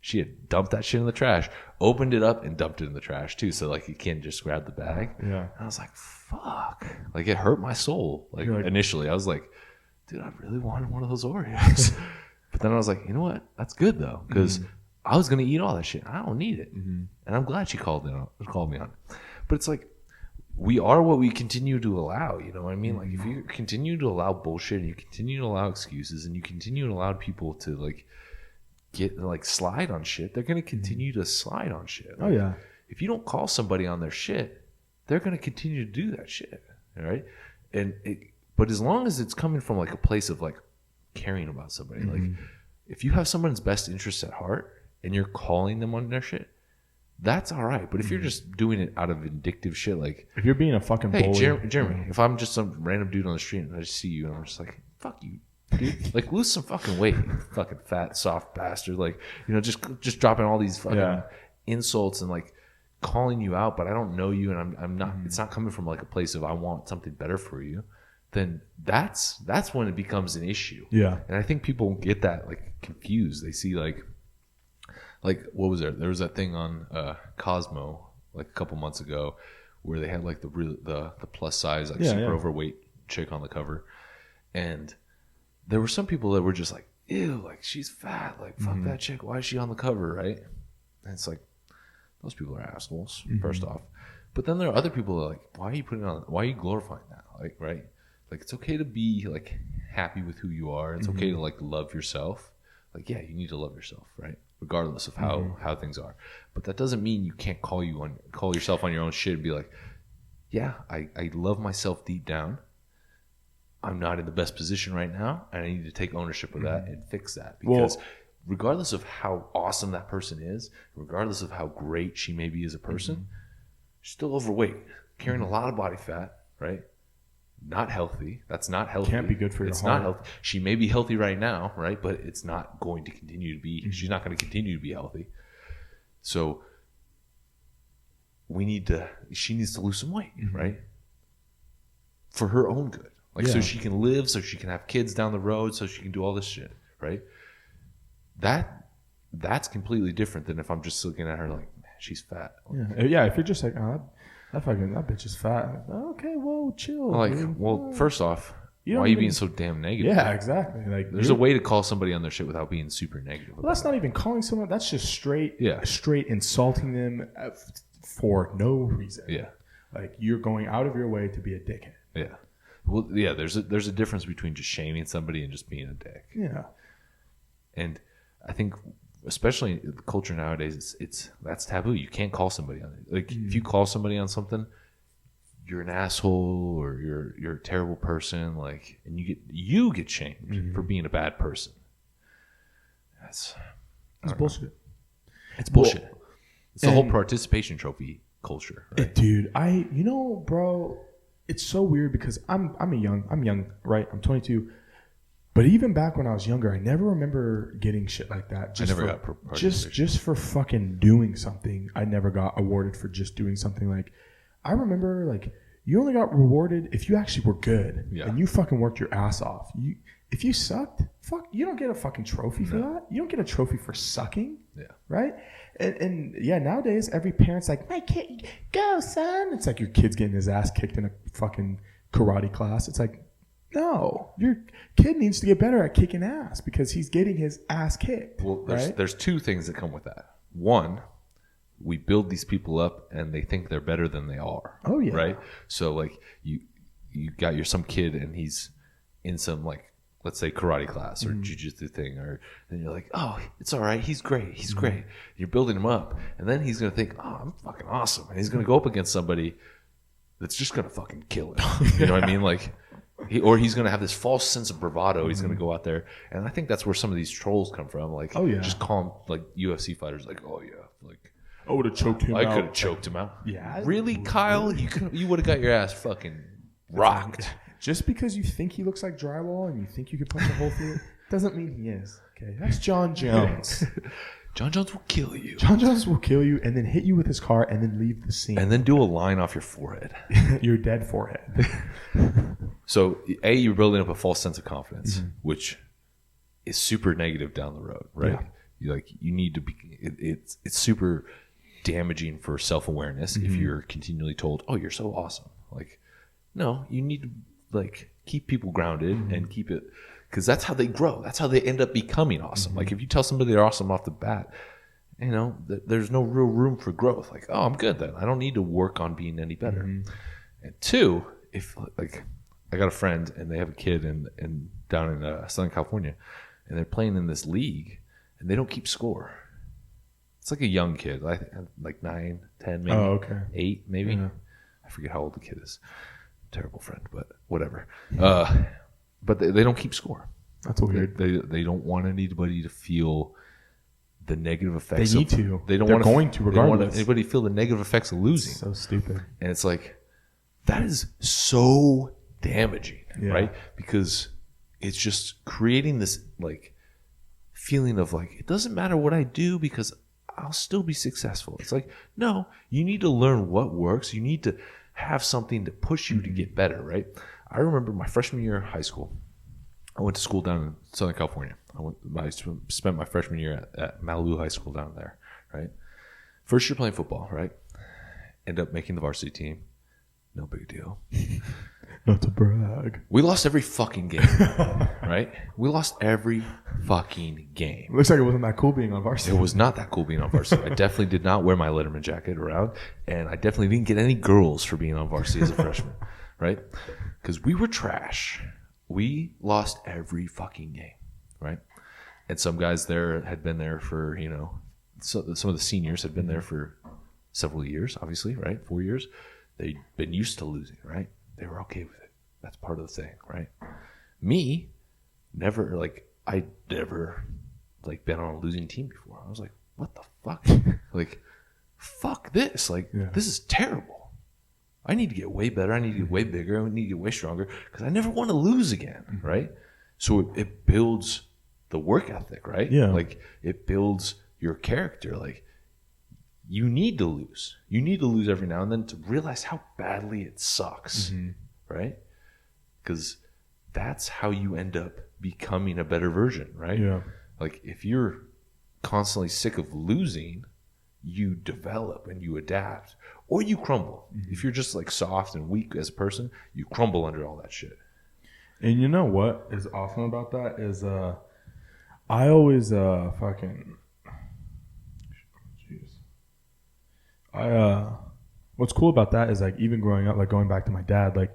E: She had dumped that shit in the trash, opened it up and dumped it in the trash too. So like, you can't just grab the bag.
F: Yeah.
E: And I was like, fuck. Like, it hurt my soul. Like initially I was like, dude, I really wanted one of those Oreos. But then I was like, you know what? That's good though. Because I was going to eat all that shit. I don't need it. And I'm glad she called me on it. But it's like, we are what we continue to allow, you know what I mean? Like, if you continue to allow bullshit and you continue to allow excuses and you continue to allow people to like get like slide on shit, they're going to continue to slide on shit. Like,
F: oh yeah.
E: If you don't call somebody on their shit, they're going to continue to do that shit. All right. But as long as it's coming from like a place of like caring about somebody, like if you have someone's best interests at heart and you're calling them on their shit, that's all right. But if you're just doing it out of vindictive shit, like,
F: if you're being a fucking
E: hey,
F: bully,
E: Jeremy, if I'm just some random dude on the street and I just see you and I'm just like, fuck you, dude, like, lose some fucking weight, you fucking fat, soft bastard. Like, you know, just dropping all these fucking insults and like calling you out, but I don't know you and I'm not, it's not coming from like a place of I want something better for you. Then that's when it becomes an issue.
F: Yeah.
E: And I think people get that like confused. They see like what was there? There was that thing on Cosmo like a couple months ago where they had like the plus size like super overweight chick on the cover, and there were some people that were just like, ew, like, she's fat, like, fuck that chick, why is she on the cover, right? And it's like, those people are assholes, first off. But then there are other people that are like, why are you glorifying that? Like, right? Like, it's okay to be like happy with who you are. It's okay to like love yourself. Like, yeah, you need to love yourself, right? Regardless of how things are. But that doesn't mean you can't call yourself on your own shit and be like, yeah, I love myself deep down. I'm not in the best position right now, and I need to take ownership of that and fix that. Because regardless of how awesome that person is, regardless of how great she may be as a person, she's still overweight, carrying a lot of body fat, right? Not healthy. That's not healthy.
F: Can't be good for your
E: It's
F: heart.
E: not healthy. She may be healthy right now, right? But it's not going to continue to be. She's not going to continue to be healthy. So she needs to lose some weight, right? For her own good. Like, so she can live, so she can have kids down the road, so she can do all this shit, right? That's completely different than if I'm just looking at her like, man, she's fat.
F: Yeah, if you're just like, oh, that bitch is fat. Okay, whoa, chill.
E: Like,
F: dude.
E: well, first off, why
F: don't
E: are you
F: even-
E: being so damn negative?
F: Yeah, exactly. Like,
E: There's a way to call somebody on their shit without being super negative.
F: Well, that's not even calling someone. That's just straight insulting them for no reason.
E: Yeah.
F: Like, you're going out of your way to be a dickhead.
E: Yeah. Well, yeah, there's a difference between just shaming somebody and just being a dick.
F: Yeah.
E: And I think, especially in the culture nowadays, that's taboo. You can't call somebody on it. Like, if you call somebody on something, you're an asshole or you're a terrible person. Like, and you get shamed for being a bad person. It's
F: bullshit.
E: It's bullshit. It's the whole participation trophy culture, right?
F: Dude, bro, it's so weird because I'm young, right? I'm 22. But even back when I was younger, I never remember getting shit like that. Just for fucking doing something. I never got awarded for just doing something. Like, I remember, like, you only got rewarded if you actually were good and you fucking worked your ass off. If you sucked, you don't get a fucking trophy for that. You don't get a trophy for sucking.
E: Yeah. Right?
F: And nowadays every parent's like, my kid, go son. It's like your kid's getting his ass kicked in a fucking karate class. It's like, no, your kid needs to get better at kicking ass because he's getting his ass kicked.
E: Well, there's two things that come with that. One, we build these people up and they think they're better than they are.
F: Oh yeah.
E: Right? So like you got some kid and he's in some, like, let's say karate class or jiu-jitsu thing, and you're like, oh, it's all right, he's great. You're building him up, and then he's gonna think, oh, I'm fucking awesome, and he's gonna go up against somebody that's just gonna fucking kill him. You know what I mean? Like, he's gonna have this false sense of bravado. He's gonna go out there, and I think that's where some of these trolls come from. Like, just call him, like, UFC fighters, like, oh yeah, like,
F: I would have choked him out.
E: I could have choked him out.
F: Yeah.
E: Really, Kyle? You would have got your ass fucking rocked.
F: Just because you think he looks like drywall and you think you could punch a hole through it, doesn't mean he is. Okay, that's John Jones.
E: John Jones will kill you.
F: John Jones will kill you and then hit you with his car and then leave the scene.
E: And then do a line off your forehead.
F: Your dead forehead.
E: So, you're building up a false sense of confidence, which is super negative down the road, right? Yeah. You need to be. It's super damaging for self-awareness if you're continually told, "Oh, you're so awesome." Like, no, you need to, like, keep people grounded and keep it, because that's how they grow. That's how they end up becoming awesome. Like, if you tell somebody they're awesome off the bat, there's no real room for growth. Like, oh, I'm good then. I don't need to work on being any better. And two, if, like, I got a friend and they have a kid and down in Southern California, and they're playing in this league and they don't keep score. It's like a young kid, like 9, 10, maybe 8, maybe. Yeah. I forget how old the kid is. Terrible friend, but whatever. But they don't keep score.
F: That's weird.
E: They don't want anybody to feel the negative effects.
F: They need to.
E: They don't
F: They're
E: want
F: going to, regardless.
E: They don't want anybody to feel the negative effects of losing.
F: So stupid.
E: And it's like, that is so damaging, right? Because it's just creating this, like, feeling of, like, it doesn't matter what I do because I'll still be successful. It's like, no, you need to learn what works. You need to have something to push you to get better, right? I remember my freshman year of high school. I went to school down in Southern California. I spent my freshman year at Malibu High School down there, right? First year playing football, right? End up making the varsity team. No big deal.
F: Not to brag.
E: We lost every fucking game, right? We lost every fucking game.
F: Looks like it wasn't that cool being on varsity.
E: It was not that cool being on varsity. I definitely did not wear my Letterman jacket around, and I definitely didn't get any girls for being on varsity as a freshman, right? Because we were trash. We lost every fucking game, right? And some guys there had been there for, some of the seniors had been there for several years, obviously, right? 4 years. They'd been used to losing, right? They were okay with it. That's part of the thing, right? Me, I'd never been on a losing team before. I was like, what the fuck? Like, fuck this. Like, this is terrible. I need to get way better. I need to get way bigger. I need to get way stronger because I never want to lose again, right? So it builds the work ethic, right?
F: Yeah.
E: Like it builds your character. Like you need to lose. You need to lose every now and then to realize how badly it sucks, right? Because that's how you end up becoming a better version, right?
F: Yeah.
E: Like if you're constantly sick of losing, you develop and you adapt, or you crumble. If you're just like soft and weak as a person, you crumble under all that shit.
F: And you know what is awesome about that is I always fucking jeez. What's cool about that is like even growing up, like going back to my dad, like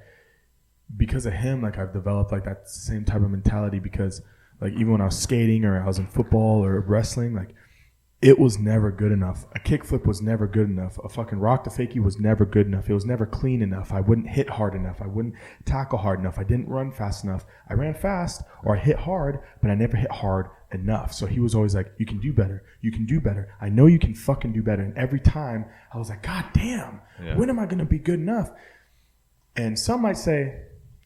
F: because of him, like I've developed like that same type of mentality because like even when I was skating or I was in football or wrestling, like it was never good enough. A kickflip was never good enough. A fucking rock to fakie was never good enough. It was never clean enough. I wouldn't hit hard enough. I wouldn't tackle hard enough. I didn't run fast enough. I ran fast or I hit hard, but I never hit hard enough. So he was always like, you can do better. You can do better. I know you can fucking do better. And every time I was like, God damn, when am I going to be good enough? And some might say,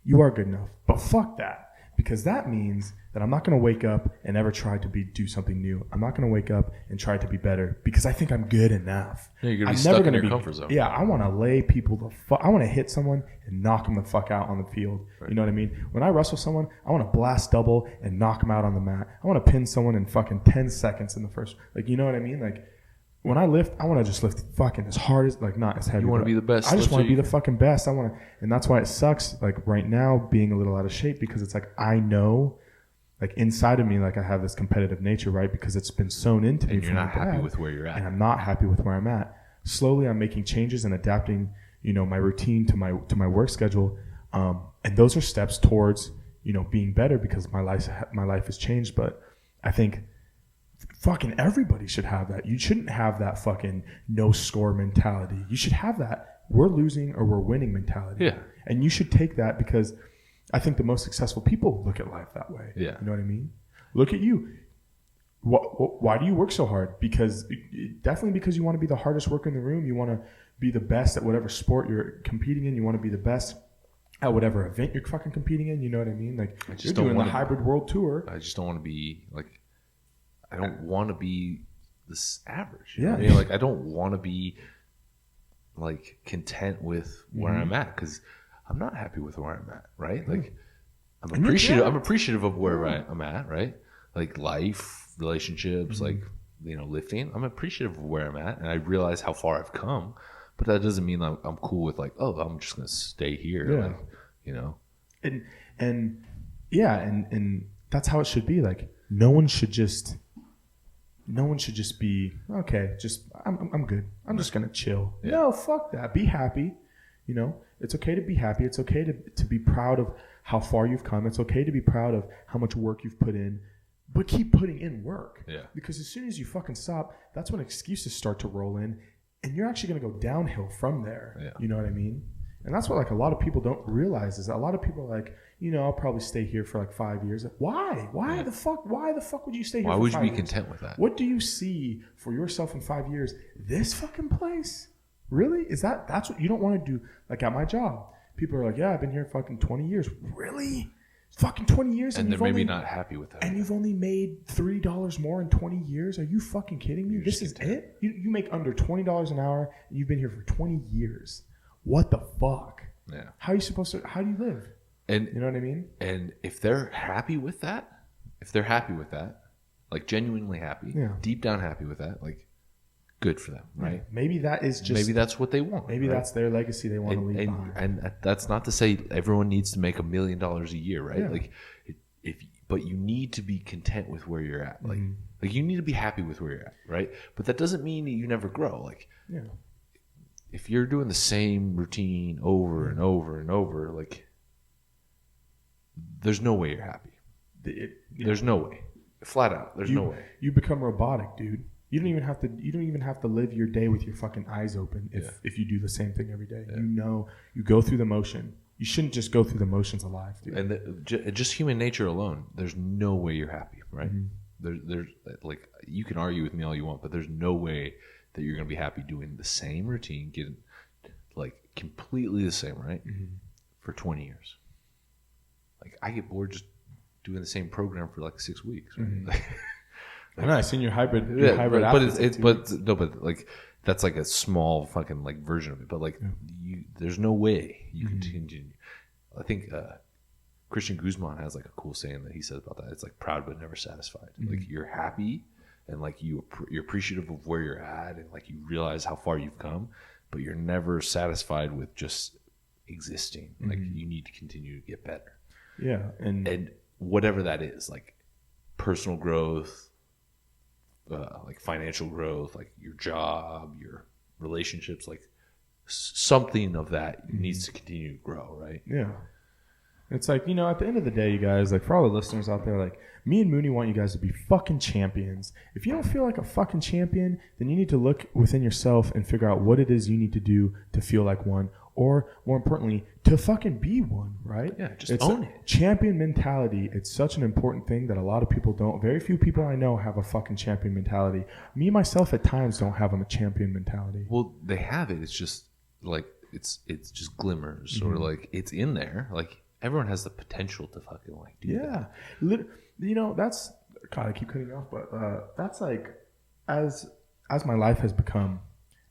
F: you are good enough, but fuck that. Because that means that I'm not going to wake up and ever try to do something new. I'm not going to wake up and try to be better because I think I'm good enough.
E: Yeah, you're going to
F: I'm
E: be
F: never
E: stuck in
F: gonna
E: your comfort zone.
F: Yeah, I want to lay people the fuck. I want to hit someone and knock them the fuck out on the field. Right. You know what I mean? When I wrestle someone, I want to blast double and knock them out on the mat. I want to pin someone in fucking 10 seconds in the first. Like, you know what I mean? Like, when I lift, I want to just lift fucking as hard as, like, not as heavy.
E: You want to be the best.
F: I just want to be the fucking best. I want to, and that's why it sucks, like, right now, being a little out of shape because it's like, I know, like, inside of me, like, I have this competitive nature, right? Because it's been sewn into me.
E: And you're not happy with where you're at.
F: And I'm not happy with where I'm at. Slowly, I'm making changes and adapting, you know, my routine to my work schedule. And those are steps towards, you know, being better because my life has changed. But I think fucking everybody should have that. You shouldn't have that fucking no score mentality. You should have that we're losing or we're winning mentality.
E: Yeah.
F: And you should take that because I think the most successful people look at life that way.
E: Yeah.
F: You know what I mean? Look at you. Why do you work so hard? Definitely because you want to be the hardest worker in the room. You want to be the best at whatever sport you're competing in. You want to be the best at whatever event you're fucking competing in. You know what I mean? Like, you're doing the hybrid world tour.
E: I just don't want to be like, I don't want to be this average.
F: Yeah.
E: I mean, like, I don't want to be like content with where I'm at because I'm not happy with where I'm at. Right. Like, I'm appreciative of where I'm at. Right. Like life, relationships, like, you know, lifting. I'm appreciative of where I'm at and I realize how far I've come, but that doesn't mean I'm cool with like, oh, I'm just going to stay here.
F: Yeah.
E: Like, you know?
F: And that's how it should be. Like, no one should just be, okay, just, I'm good. I'm just going to chill. Yeah. No, fuck that. Be happy. You know, it's okay to be happy. It's okay to be proud of how far you've come. It's okay to be proud of how much work you've put in, but keep putting in work.
E: Yeah.
F: Because as soon as you fucking stop, that's when excuses start to roll in and you're actually going to go downhill from there.
E: Yeah.
F: You know what I mean? And that's what like a lot of people don't realize is that a lot of people are like, you know, I'll probably stay here for like 5 years. Why? Why the fuck would you stay here
E: Why
F: for 5 years? Why would you be
E: content with that?
F: What do you see for yourself in 5 years? This fucking place? Really? That's what you don't want to do? Like at my job, people are like, yeah, I've been here fucking 20 years. Really? Fucking 20 years?
E: And they're maybe not happy with that.
F: And you've only made $3 more in 20 years? Are you fucking kidding me? This is it? You make under $20 an hour and you've been here for 20 years. What the fuck?
E: Yeah.
F: How do you live?
E: And
F: you know what I mean?
E: And if they're happy with that, like genuinely happy, deep down happy with that, like good for them, right?
F: Maybe that's what they want. Maybe that's their legacy they want to leave behind.
E: And that's not to say everyone needs to make $1 million a year, right? Yeah. Like, but you need to be content with where you're at. Like, like you need to be happy with where you're at, right? But that doesn't mean that you never grow. Like, if you're doing the same routine over and over and over, like, there's no way you're happy. There's no way. Flat out, there's no way. You become robotic, dude. You don't even have to live your day with your fucking eyes open if you do the same thing every day. Yeah. You know, you go through the motion. You shouldn't just go through the motions alive, dude. And just human nature alone, there's no way you're happy, right? There's like, you can argue with me all you want, but there's no way that you're going to be happy doing the same routine, getting like completely the same, right? For 20 years. Like, I get bored just doing the same program for like 6 weeks. Right?
F: I know. I seen your hybrid.
E: But like that's like a small fucking like version of it. But like, there's no way you can continue. I think Christian Guzman has like a cool saying that he says about that. It's like proud but never satisfied. Like, you're happy and like you're appreciative of where you're at, and like you realize how far you've come, but you're never satisfied with just existing. Like, you need to continue to get better.
F: Yeah,
E: and whatever that is, like personal growth, like financial growth, like your job, your relationships, like something of that needs to continue to grow, right?
F: Yeah. It's like, at the end of the day, you guys, like, for all the listeners out there, like, me and Mooney want you guys to be fucking champions. If you don't feel like a fucking champion, then you need to look within yourself and figure out what it is you need to do to feel like one, or more importantly, to fucking be one, right?
E: Yeah, just own it.
F: Champion mentality. It's such an important thing that a lot of people don't. Very few people I know have a fucking champion mentality. Me, myself, at times don't have a champion mentality.
E: Well, they have it. It's just like, it's just glimmers, or like it's in there. Like, everyone has the potential to fucking like do that.
F: Yeah. That's, God, I keep cutting you off, but that's like, as my life has become,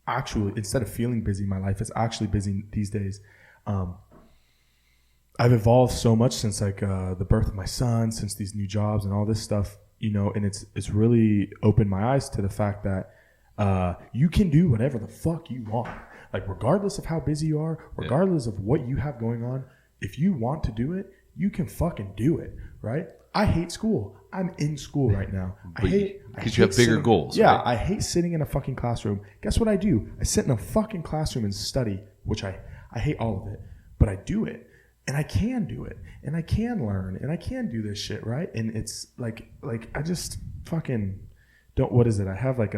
F: actually, instead of feeling busy, my life is actually busy these days. I've evolved so much since like the birth of my son, since these new jobs and all this stuff, and it's really opened my eyes to the fact that you can do whatever the fuck you want. Like, regardless of how busy you are, regardless of what you have going on, if you want to do it, you can fucking do it, right? I hate school. I'm in school right now.
E: Because you have bigger goals.
F: Yeah,
E: right?
F: I hate sitting in a fucking classroom. Guess what I do? I sit in a fucking classroom and study, which I hate all of it, but I do it. And I can do it. And I can learn. And I can do this shit, right? And it's like I just fucking don't, what is it? I have like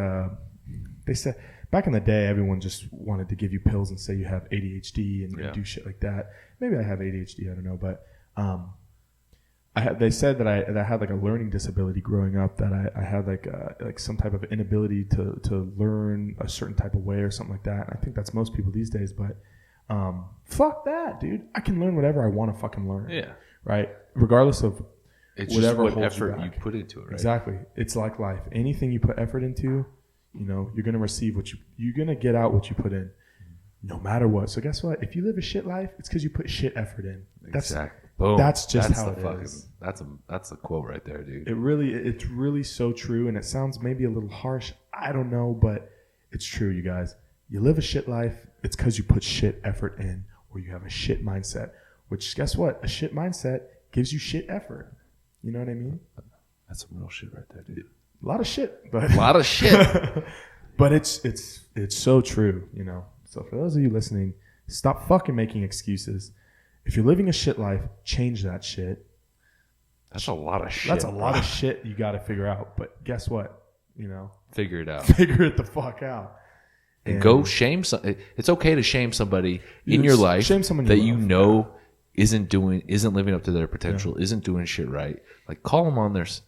F: they said, back in the day, everyone just wanted to give you pills and say you have ADHD and do shit like that. Maybe I have ADHD, I don't know. But they said that I had like a learning disability growing up, that I had like some type of inability to learn a certain type of way or something like that. I think that's most people these days, but fuck that, dude. I can learn whatever I want to fucking learn.
E: Yeah.
F: Right? Regardless of
E: it's
F: whatever
E: just what
F: holds
E: effort
F: you back.
E: you put into it, right?
F: Exactly. It's like life. Anything you put effort into, you're going to receive you're going to get out what you put in, no matter what. So guess what? If you live a shit life, it's because you put shit effort in.
E: Exactly. Boom.
F: That's just how it is.
E: That's a quote right there, dude.
F: It's really so true, and it sounds maybe a little harsh. I don't know, but it's true, you guys. You live a shit life, it's because you put shit effort in, or you have a shit mindset, which, guess what? A shit mindset gives you shit effort. You know what I mean?
E: That's some real shit right there, dude.
F: A lot of shit. But
E: a lot of shit.
F: But it's so true, So for those of you listening, stop fucking making excuses. If you're living a shit life, change that shit.
E: That's a lot of shit.
F: That's a lot of shit you got to figure out. But guess what?
E: Figure it out.
F: Figure it the fuck out.
E: And go shame it's okay to shame somebody in your life that you know isn't living up to their potential, isn't doing shit right. Like, call them on it.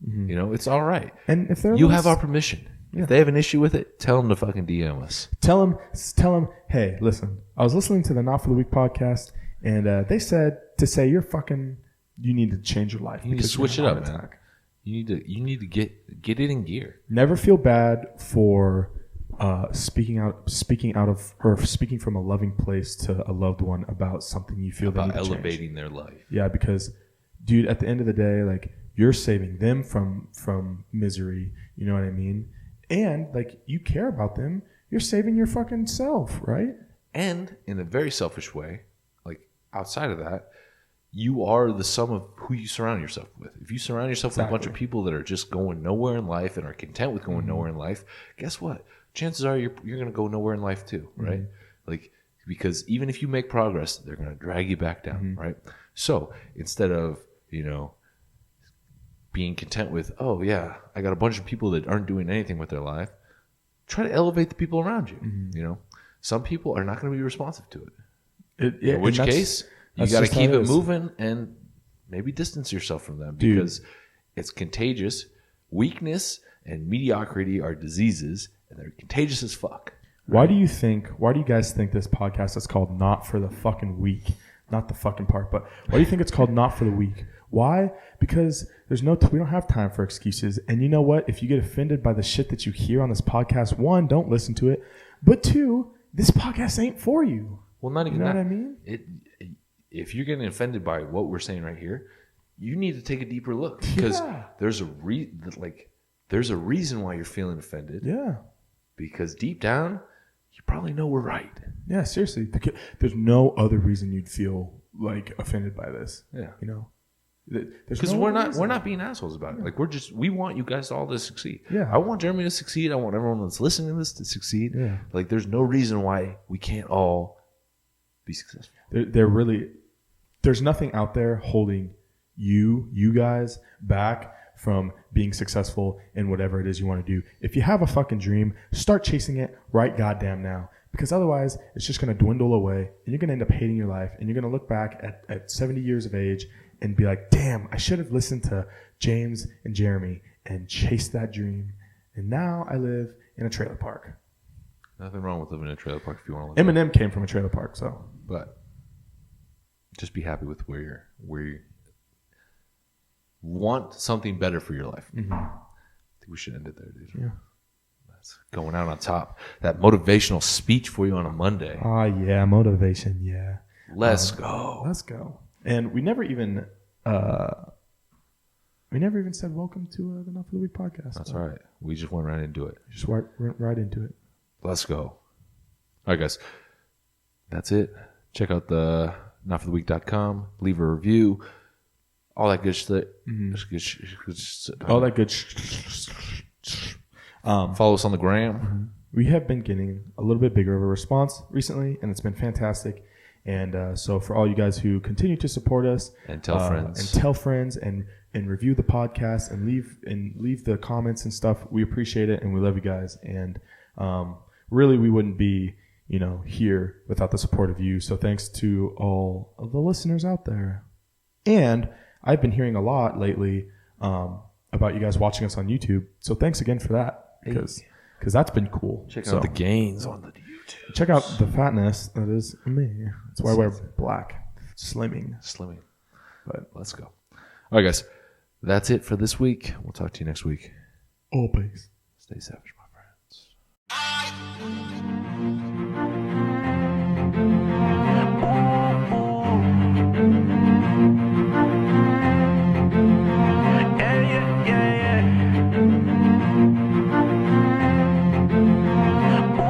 E: Mm-hmm. It's all right.
F: And if they're
E: have our permission. Yeah. If they have an issue with it, tell them to fucking DM us.
F: Tell them, hey, listen, I was listening to the Not for the Week podcast, and they said to say you need to change your life.
E: You need to switch it up, man. You need to get it in gear.
F: Never feel bad for speaking from a loving place to a loved one about something you feel about
E: elevating their life.
F: Yeah, because, dude, at the end of the day, like, you're saving them from misery. You know what I mean? And, like, you care about them. You're saving your fucking self, right?
E: And in a very selfish way, like, outside of that, you are the sum of who you surround yourself with. If you surround yourself with a bunch of people that are just going nowhere in life and are content with going nowhere in life, guess what? Chances are you're going to go nowhere in life too, right? Like, because even if you make progress, they're going to drag you back down, right? So instead of, being content with, oh yeah, I got a bunch of people that aren't doing anything with their life, try to elevate the people around you. Some people are not going to be responsive to it. In which case, you got to keep it moving and maybe distance yourself from them, because it's contagious. Weakness and mediocrity are diseases, and they're contagious as fuck.
F: Why do you guys think this podcast is called Not for the Fucking Weak? Not the fucking part, but why do you think it's called Not for the Weak? Why? Because we don't have time for excuses. And you know what? If you get offended by the shit that you hear on this podcast, one, don't listen to it. But two, this podcast ain't for you.
E: Well, not even
F: you know
E: that.
F: What I mean?
E: If you're getting offended by what we're saying right here, you need to take a deeper look because there's a reason why you're feeling offended.
F: Yeah. Because
E: deep down, you probably know we're right.
F: Yeah, seriously. There's no other reason you'd feel like offended by this.
E: Yeah.
F: You know?
E: Because we're not being assholes about it. Like we want you guys all to succeed.
F: Yeah.
E: I want Jeremy to succeed. I want everyone that's listening to this to succeed.
F: Yeah.
E: Like there's no reason why we can't all be successful.
F: There's nothing out there holding you guys back from being successful in whatever it is you want to do. If you have a fucking dream, start chasing it right goddamn now. Because otherwise, it's just going to dwindle away, and you're going to end up hating your life, and you're going to look back at 70 years of age and be like, damn, I should have listened to James and Jeremy and chased that dream. And now I live in a trailer park.
E: Nothing wrong with living in a trailer park if you want to live.
F: Eminem came from a trailer park, so.
E: But just be happy with where you want something better for your life.
F: Mm-hmm.
E: I think we should end it there, dude.
F: Yeah.
E: That's going out on top. That motivational speech for you on a Monday.
F: Oh, yeah, motivation, yeah.
E: Let's go.
F: Let's go. And we never even said welcome to the Not for the Week podcast.
E: That's all right. We just went right into it.
F: Just went right into it.
E: Let's go. All right, guys. That's it. Check out the notfortheweek.com. Leave a review. All that good shit.
F: Mm-hmm. All that good
E: follow us on the gram.
F: Mm-hmm. We have been getting a little bit bigger of a response recently, and it's been fantastic. And so for all you guys who continue to support us
E: and tell friends
F: and review the podcast and leave the comments and stuff, we appreciate it and we love you guys. And really, we wouldn't be here without the support of you. So thanks to all of the listeners out there. And I've been hearing a lot lately about you guys watching us on YouTube. So thanks again for that because that's been cool.
E: Check out the gains on the YouTube.
F: Check out the fatness that is me. That's why I wear black. Slimming.
E: But let's go. All right, guys. That's it for this week. We'll talk to you next week.
F: Always.
E: Stay savage.